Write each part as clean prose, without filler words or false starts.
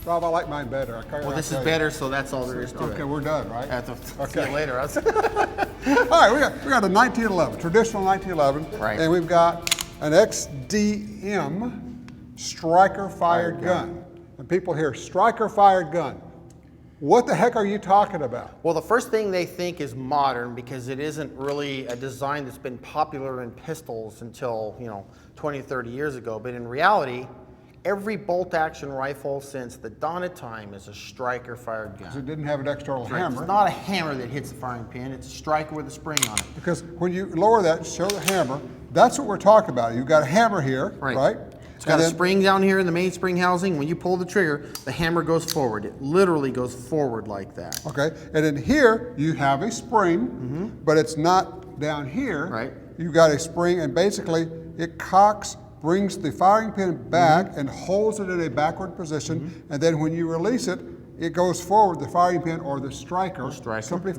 Rob, I like mine better. Well, this is better, so that's all there is to it. Okay, we're done, right? See you later. All right, we got a 1911, traditional 1911, right. And we've got an XDM striker fired gun. And people hear striker fired gun. What the heck are you talking about? Well, the first thing they think is modern because it isn't really a design that's been popular in pistols until, 20, 30 years ago. But in reality, every bolt-action rifle since the dawn of time is a striker-fired gun. It didn't have an external hammer. It's not a hammer that hits the firing pin. It's a striker with a spring on it. Because when you lower that, show the hammer, that's what we're talking about. You've got a hammer here, right? It's got a spring down here in the mainspring housing. When you pull the trigger, the hammer goes forward. It literally goes forward like that. Okay, and then here you have a spring, but it's not down here. Right. You've got a spring, and basically it cocks, brings the firing pin back and holds it in a backward position, and then when you release it, it goes forward, the firing pin or the striker simply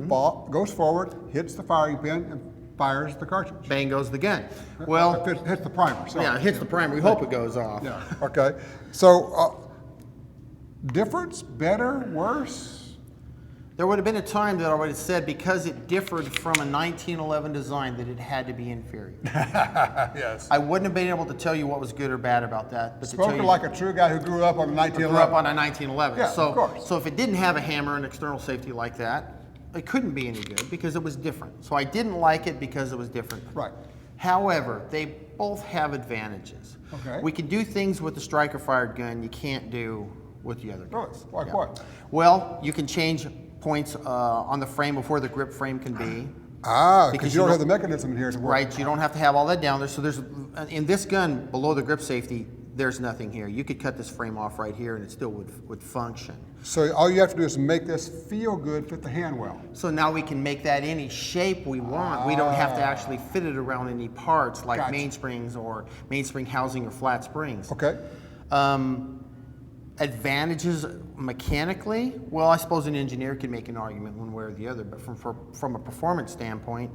goes forward, hits the firing pin, and fires the cartridge. Bang goes the gun. Well, it hits the primer. Sorry. Yeah, it hits the primer. We hope it goes off. Yeah. Okay. So, difference, better, worse? There would have been a time that I would have said because it differed from a 1911 design that it had to be inferior. Yes. I wouldn't have been able to tell you what was good or bad about that. But Spoken like a true guy who grew up on a 1911. Grew up on a 1911. Yeah, so, of course. So if it didn't have a hammer and external safety like that, it couldn't be any good because it was different. So I didn't like it because it was different. Right. However, they both have advantages. Okay. We can do things with the striker fired gun you can't do with the other Really? guns. Like what? Well, you can change points on the frame of where the grip frame can be. Because you don't have the mechanism in here to work. Right, you don't have to have all that down there. So there's, in this gun, below the grip safety, there's nothing here. You could cut this frame off right here and it still would function. So all you have to do is make this feel good, fit the hand well. So now we can make that any shape we want. We don't have to actually fit it around any parts like mainsprings or mainspring housing or flat springs. Okay. Advantages mechanically, well, I suppose an engineer could make an argument one way or the other, but from a performance standpoint,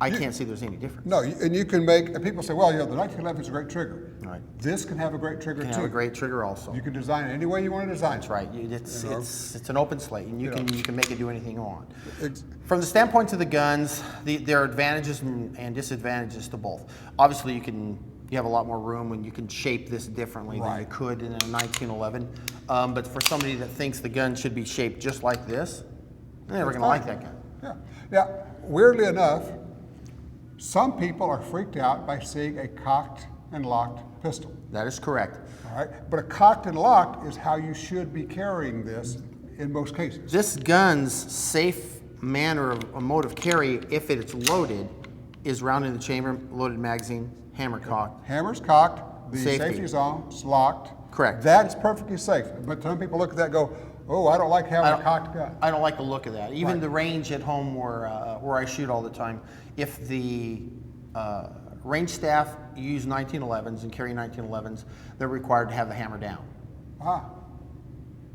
I can't see there's any difference. No, and you can make, and people say, well, the 1911 is a great trigger. Right. This can have a great trigger too. Can have a great trigger also. You can design it any way you want to design it. That's right. It's an open slate, and you can make it do anything you want. It's, From the standpoint of the guns, there are advantages and disadvantages to both. Obviously, you have a lot more room and you can shape this differently than you could in a 1911. But for somebody that thinks the gun should be shaped just like this, they're never going to like that gun. Yeah. Now, weirdly enough, some people are freaked out by seeing a cocked and locked pistol. That is correct. All right, but a cocked and locked is how you should be carrying this in most cases. This gun's safe manner of mode of carry, if it's loaded, is round in the chamber, loaded magazine, hammer cocked. Hammer's cocked, the safety's on, it's locked. Correct. That is perfectly safe. But some people look at that and go, oh, I don't like having a cocked gun. I don't like the look of that. Even the range at home where I shoot all the time, if the range staff use 1911s and carry 1911s, they're required to have the hammer down.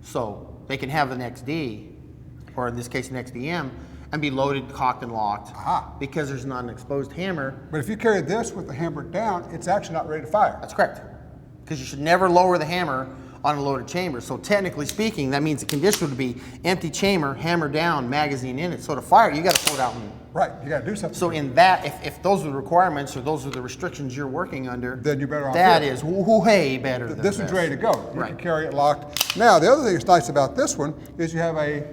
So they can have an XD, or in this case an XDM, and be loaded, cocked, and locked because there's not an exposed hammer. But if you carry this with the hammer down, it's actually not ready to fire. That's correct. Because you should never lower the hammer on a loaded chamber. So technically speaking, that means the condition would be empty chamber, hammer down, magazine in it. So to fire, you got to pull it out. Right, you got to do something. So in that, if those are the requirements or those are the restrictions you're working under, then you're better off. That is way better than this one's ready to go. You right. can carry it locked. Now, the other thing that's nice about this one is you have a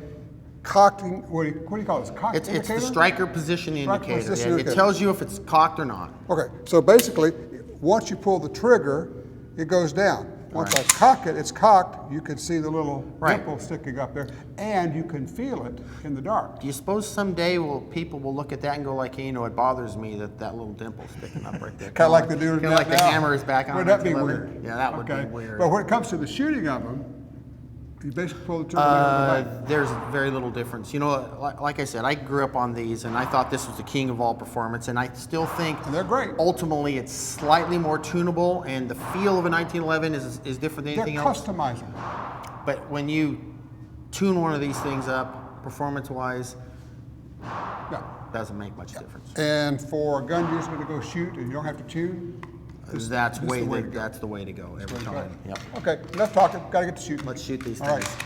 cocking, what do you call it? It's the striker position indicator. It tells you if it's cocked or not. Okay, so basically, once you pull the trigger, it goes down. Once I cock it, it's cocked. You can see the little dimple sticking up there, and you can feel it in the dark. Do you suppose someday people will look at that and go like, hey, it bothers me that little dimple's sticking up right there. Kind of like the dude. Kind of like the hammer is back on. Would that be weird? Yeah, that would be weird. But when it comes to the shooting of them, you basically pull the trigger. There's very little difference. Like I said, I grew up on these, and I thought this was the king of all performance, and I still think they're great. Ultimately, it's slightly more tunable, and the feel of a 1911 is different than anything else. They're customizable. But when you tune one of these things up, performance-wise, doesn't make much difference. And for a gun user to go shoot, and you don't have to tune. That's this is the way to go. that's the way to go every time. Yep. Okay, enough talking. Got to get to shooting. Let's shoot these All things. right.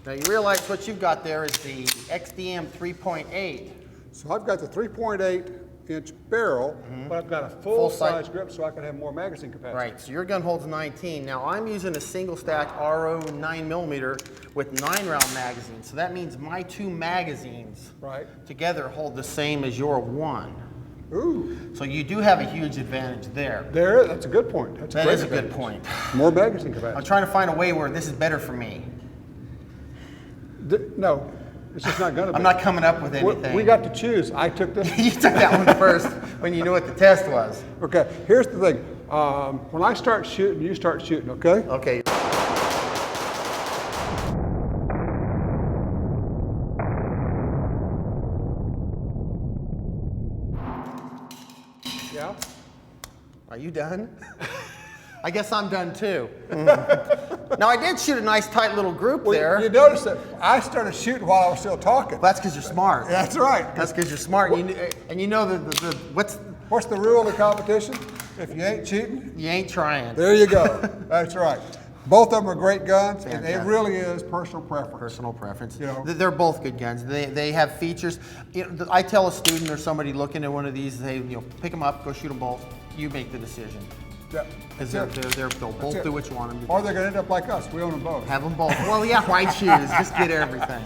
Now you realize what you've got there is the XDM 3.8. So I've got the 3.8-inch barrel, but I've got a full-size grip so I can have more magazine capacity. Right, so your gun holds 19. Now I'm using a single stack RO 9mm with 9-round magazines. So that means my 2 magazines together hold the same as your 1. Ooh. So you do have a huge advantage there. That's a good point. That is a good point. More magazine I'm capacity. trying to find a way where this is better for me. No, it's just not going to be. I'm not coming up with anything. We got to choose. I took this. You took that one first when you knew what the test was. Okay, here's the thing. When I start shooting, you start shooting, okay? Okay. Yeah? Are you done? I guess I'm done too. Now I did shoot a nice tight little group there. You notice that I started shooting while I was still talking. That's because you're smart. That's right. That's because you're smart. And you know What's the rule of the competition? If you ain't cheating, you ain't trying. there you go. That's right. Both of them are great guns, and Fantastic. it really is personal preference. Personal preference. You know. They're both good guns. They have features. You know, I tell a student or somebody looking at one of these, they pick them up, go shoot them both. You make the decision. Yeah. Because they'll both do what you want them to do. Or they're going to end up like us. We own them both. Have them both. Well, yeah, why choose? Just get everything.